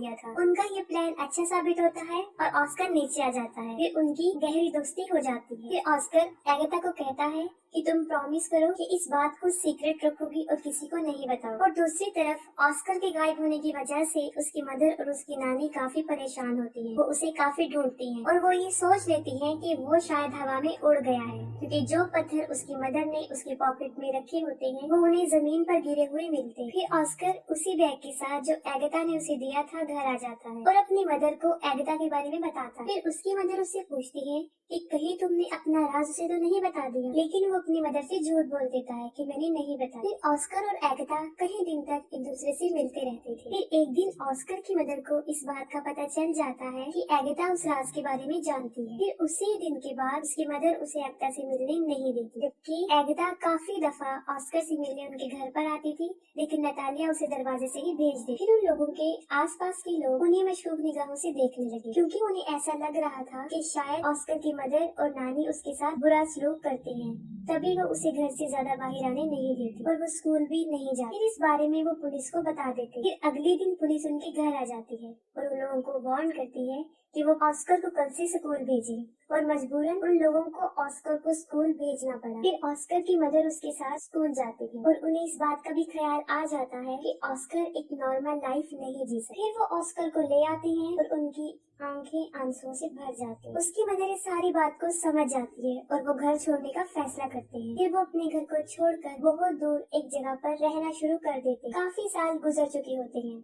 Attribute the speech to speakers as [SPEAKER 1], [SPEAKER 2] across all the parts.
[SPEAKER 1] दिया था। उनका ये प्लान अच्छा साबित होता है और ऑस्कर नीचे आ जाता है। फिर उनकी गहरी दोस्ती हो जाती है। फिर ऑस्कर एगाथा को कहता है कि तुम प्रॉमिस करो कि इस बात को सीक्रेट रखोगी और किसी को नहीं बताओ। और दूसरी तरफ ऑस्कर के गायब होने की वजह से उसकी मदर और उसकी नानी काफी परेशान होती हैं। वो उसे काफी ढूंढती हैं और वो ये सोच लेती हैं कि वो शायद हवा में उड़ गया है, क्योंकि जो पत्थर उसकी मदर ने उसके पॉकेट में रखे होते हैं वो उन्हें जमीन पर गिरे हुए मिलते हैं। फिर ऑस्कर उसी बैग के साथ जो एगाथा ने उसे दिया था घर आ जाता है और अपनी मदर को एगाथा के बारे में बताता है। फिर उसकी मदर उससे पूछती है कि कहीं तुमने अपना राज उसे तो नहीं बता दिया, लेकिन वो अपनी मदर से झूठ बोल देता है कि मैंने नहीं बताया। फिर ऑस्कर और एगाथा कई दिन तक एक दूसरे से मिलते रहते थे। फिर एक दिन ऑस्कर की मदर को इस बात का पता चल जाता है कि एगाथा उस राज के बारे में जानती है। फिर उसी दिन के बाद उसकी मदर उसे एगाथा से मिलने नहीं देती, जबकि एगाथा काफी दफा ऑस्कर से मिलने उनके घर पर आती थी, लेकिन नतालिया उसे दरवाजे से ही भेज दी। फिर उन लोगों के आसपास के लोग उन्हें मशकूक निगाहों से देखने लगे, क्योंकि उन्हें ऐसा लग रहा था कि शायद ऑस्कर की मदर और नानी उसके साथ बुरा सलूक करती हैं, तभी वो उसे घर से ज्यादा बाहर आने नहीं देती और वो स्कूल भी नहीं जाती। फिर इस बारे में वो पुलिस को बता देती। फिर अगले दिन पुलिस उनके घर आ जाती है और उन लोगों को वार्न करती है कि वो ऑस्कर को कल से स्कूल भेजे, और मजबूरन उन लोगों को ऑस्कर को स्कूल भेजना पड़ा। फिर ऑस्कर की मदर उसके साथ स्कूल जाती है और उन्हें इस बात का भी ख्याल आ जाता है कि ऑस्कर एक नॉर्मल लाइफ नहीं जी सकता। फिर वो ऑस्कर को ले आते हैं और उनकी आंखें आंसुओं से भर जाती हैं। उसकी मदर इस सारी बात को समझ जाती है और वो घर छोड़ने का फैसला करते हैं। फिर वो अपने घर को छोड़कर बहुत दूर एक जगह पर रहना शुरू कर देते हैं। काफी साल गुजर चुके होते हैं।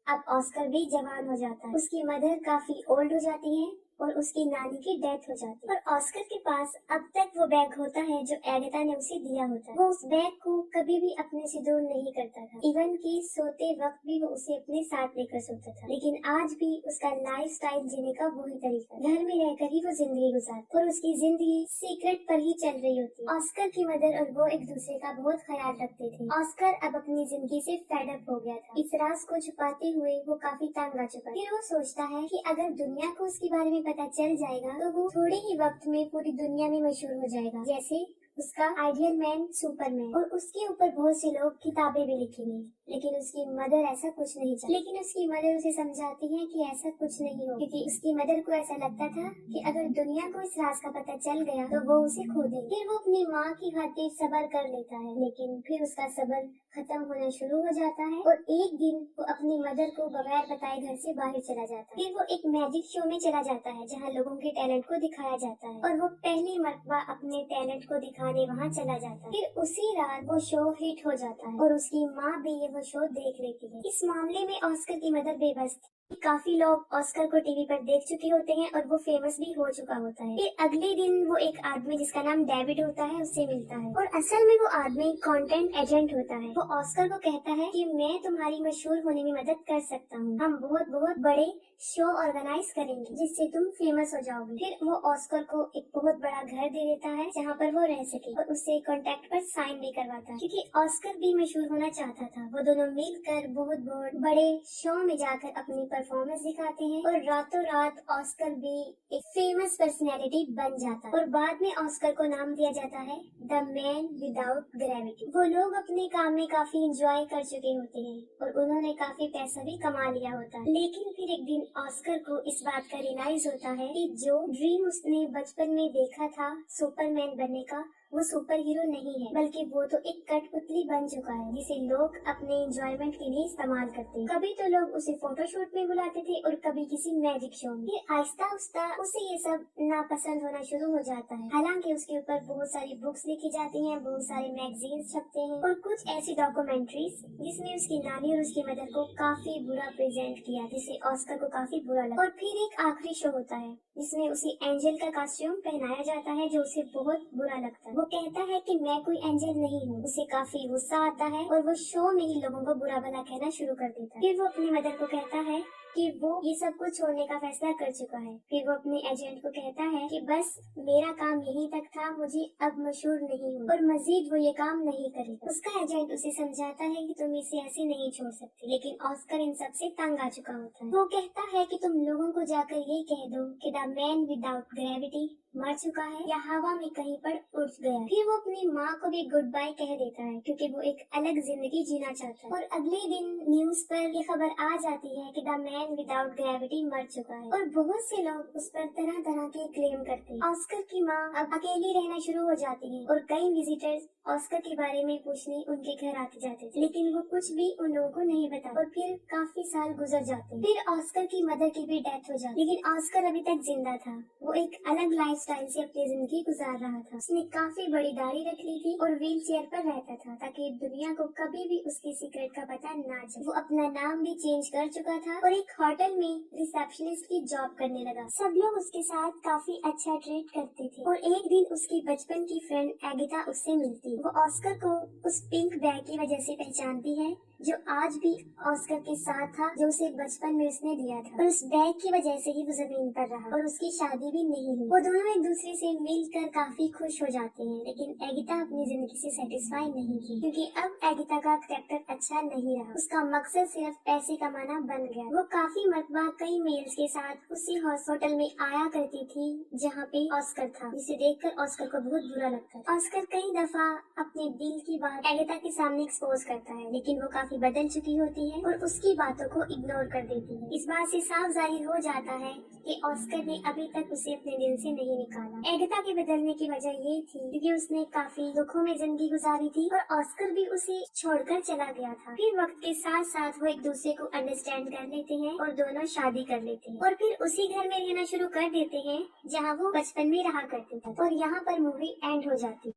[SPEAKER 1] अब ऑस्कर भी जवान हो जाता है, उसकी मदर काफी ओल्ड हो जाती है और उसकी नानी की डेथ हो जाती है। और ऑस्कर के पास अब तक वो बैग होता है जो एगाथा ने उसे दिया होता है। वो उस बैग को कभी भी अपने से दूर नहीं करता था, इवन कि सोते वक्त भी वो उसे अपने साथ लेकर सोता था। लेकिन आज भी उसका लाइफ स्टाइल जीने का वही तरीका, घर में रहकर ही वो जिंदगी गुजारता और उसकी जिंदगी सीक्रेट पर ही चल रही होती। ऑस्कर की मदर और वो एक दूसरे का बहुत ख्याल रखते थे। ऑस्कर अब अपनी जिंदगी से फेड अप हो गया था। इस राज को छुपाते हुए वो काफी तंग आ चुका। फिर वो सोचता है कि अगर दुनिया को उसके बारे में पता चल जाएगा तो वो थोड़े ही वक्त में पूरी दुनिया में मशहूर हो जाएगा, जैसे उसका आइडियल मैन सुपरमैन। और उसके ऊपर बहुत से लोग किताबें भी लिखेंगे, लेकिन उसकी मदर ऐसा कुछ नहीं चाहती। लेकिन उसकी मदर उसे समझाती है कि ऐसा कुछ नहीं हो, क्योंकि उसकी मदर को ऐसा लगता था कि अगर दुनिया को इस राज का पता चल गया तो वो उसे खो देगी। फिर वो अपनी माँ की खातिर सब्र कर लेता है, लेकिन फिर उसका सब्र खत्म होना शुरू हो जाता है और एक दिन वो अपनी मदर को बगैर बताए घर से बाहर चला जाता है। फिर वो एक मैजिक शो में चला जाता है जहाँ लोगों के टैलेंट को दिखाया जाता है और वो पहली मर्तबा अपने टैलेंट को दिखाने वहाँ चला जाता है। फिर उसी रात वो शो हिट हो जाता है और उसकी माँ भी ये वो शो देख लेती है। इस मामले में ऑस्कर की मदर बेबस थी। काफी लोग ऑस्कर को टीवी पर देख चुके होते हैं और वो फेमस भी हो चुका होता है। फिर अगले दिन वो एक आदमी जिसका नाम डेविड होता है उससे मिलता है और असल में वो आदमी कंटेंट एजेंट होता है। वो ऑस्कर को कहता है कि मैं तुम्हारी मशहूर होने में मदद कर सकता हूँ, हम बहुत बहुत बड़े शो ऑर्गेनाइज करेंगे जिससे तुम फेमस हो जाओगे। फिर वो ऑस्कर को एक बहुत बड़ा घर दे देता है जहाँ पर वो रह सके और उससे कॉन्ट्रैक्ट पर साइन भी करवाता है, क्योंकि ऑस्कर भी मशहूर होना चाहता था। वो दोनों मिलकर बहुत बहुत बड़े शो में जाकर अपनी परफॉर्मेंस दिखाते हैं और रातों रात ऑस्कर भी एक फेमस पर्सनैलिटी बन जाता है और बाद में ऑस्कर को नाम दिया जाता है द मैन विदाउट ग्रेविटी। वो लोग अपने काम में काफी इंजॉय कर चुके होते हैं और उन्होंने काफी पैसा भी कमा लिया होता है। लेकिन फिर एक दिन ऑस्कर को इस बात का रियलाइज होता है कि जो ड्रीम उसने बचपन में देखा था सुपरमैन बनने का, वो सुपर हीरो नहीं है, बल्कि वो तो एक कठपुतली बन चुका है जिसे लोग अपने एंजॉयमेंट के लिए इस्तेमाल करते हैं। कभी तो लोग उसे फोटोशूट में बुलाते थे और कभी किसी मैजिक शो में। फिर आहिस्ता आहिस्ता उसे ये सब नापसंद होना शुरू हो जाता है। हालांकि उसके ऊपर बहुत सारी बुक्स लिखी जाती हैं, बहुत सारे मैगजीन छपते हैं और कुछ ऐसी डॉक्यूमेंट्रीज जिसमें उसकी नानी और उसकी मदर को काफी बुरा प्रेजेंट किया, जिससे ऑस्कर को काफी बुरा लगा। और फिर एक आखिरी शो होता है जिसमें उसे एंजल का कॉस्ट्यूम पहनाया जाता है जो उसे बहुत बुरा लगता है। वो कहता है कि मैं कोई एंजल नहीं हूँ। उसे काफी गुस्सा आता है और वो शो में ही लोगों को बुरा भला कहना शुरू कर देता है। फिर वो अपनी मदर को कहता है कि वो ये सब कुछ छोड़ने का फैसला कर चुका है। फिर वो अपने एजेंट को कहता है कि बस मेरा काम यहीं तक था, मुझे अब मशहूर नहीं हूँ और मजीद वो ये काम नहीं करेगा। उसका एजेंट उसे समझाता है कि तुम इसे ऐसे नहीं छोड़ सकती, लेकिन ऑस्कर इन सब से तंग आ चुका होता है। वो कहता है कि तुम लोगों को जाकर ये कह दो कि द मैन विदाउट ग्रेविटी मर चुका है या हवा में कहीं पर उड़ गया। फिर वो अपनी माँ को भी गुड बाय कह देता है क्योंकि वो एक अलग जिंदगी जीना चाहता है। और अगले दिन न्यूज पर ये खबर आ जाती है कि the man man without gravity मर चुका है और बहुत से लोग उस पर तरह तरह के क्लेम करते हैं। ऑस्कर की माँ अब अकेली रहना शुरू हो जाती है और कई विजिटर्स ऑस्कर के बारे में पूछने उनके घर आते जाते थे, लेकिन वो कुछ भी उन लोगों को नहीं बता। और फिर काफी साल गुजर जाते हैं। फिर ऑस्कर की मदर की भी डेथ हो जाती, लेकिन ऑस्कर अभी तक जिंदा था। वो एक अलग लाइफस्टाइल से अपनी जिंदगी गुजार रहा था। उसने काफी बड़ी दाढ़ी रख ली थी और व्हील चेयर पर रहता था ताकि दुनिया को कभी भी उसके सीक्रेट का पता ना चले। वो अपना नाम भी चेंज कर चुका था और एक होटल में रिसेप्शनिस्ट की जॉब करने लगा। सब लोग उसके साथ काफी अच्छा ट्रीट करते थे और एक दिन उसकी बचपन की फ्रेंड एगिता उससे मिलती। वो ऑस्कर को उस पिंक बैग की वजह से पहचानती है जो आज भी ऑस्कर के साथ था, जो उसे बचपन में उसने दिया था। और उस बैग की वजह से ही वो जमीन पर रहा और उसकी शादी भी नहीं हुई। वो दोनों एक दूसरे से मिलकर काफी खुश हो जाते हैं, लेकिन एगिता अपनी जिंदगी से सेटिस्फाई नहीं थी क्योंकि अब एगिता का कैरेक्टर अच्छा नहीं रहा। उसका मकसद सिर्फ पैसे कमाना बन गया। वो काफी मरतबा कई मेल्स के साथ उसी हॉस्पिटल में आया करती थी जहाँ पे ऑस्कर था, जिसे देखकर ऑस्कर को बहुत बुरा लगता था। ऑस्कर कई दफा अपने दिल की बात एगिता के सामने एक्सपोज करता है, लेकिन वो काफी बदल चुकी होती है और उसकी बातों को इग्नोर कर देती है। इस बात से साफ जाहिर हो जाता है कि ऑस्कर ने अभी तक उसे अपने दिल से नहीं निकाला। एगिता के बदलने की वजह ये थी क्योंकि उसने काफी दुखों में जिंदगी गुजारी थी और ऑस्कर भी उसे छोड़कर चला गया था। फिर वक्त के साथ साथ वो एक दूसरे को अंडरस्टैंड कर लेते हैं और दोनों शादी कर लेते हैं और फिर उसी घर में रहना शुरू कर देते हैं जहाँ वो बचपन में रहा करते थे। और यहाँ पर मूवी एंड हो जाती है।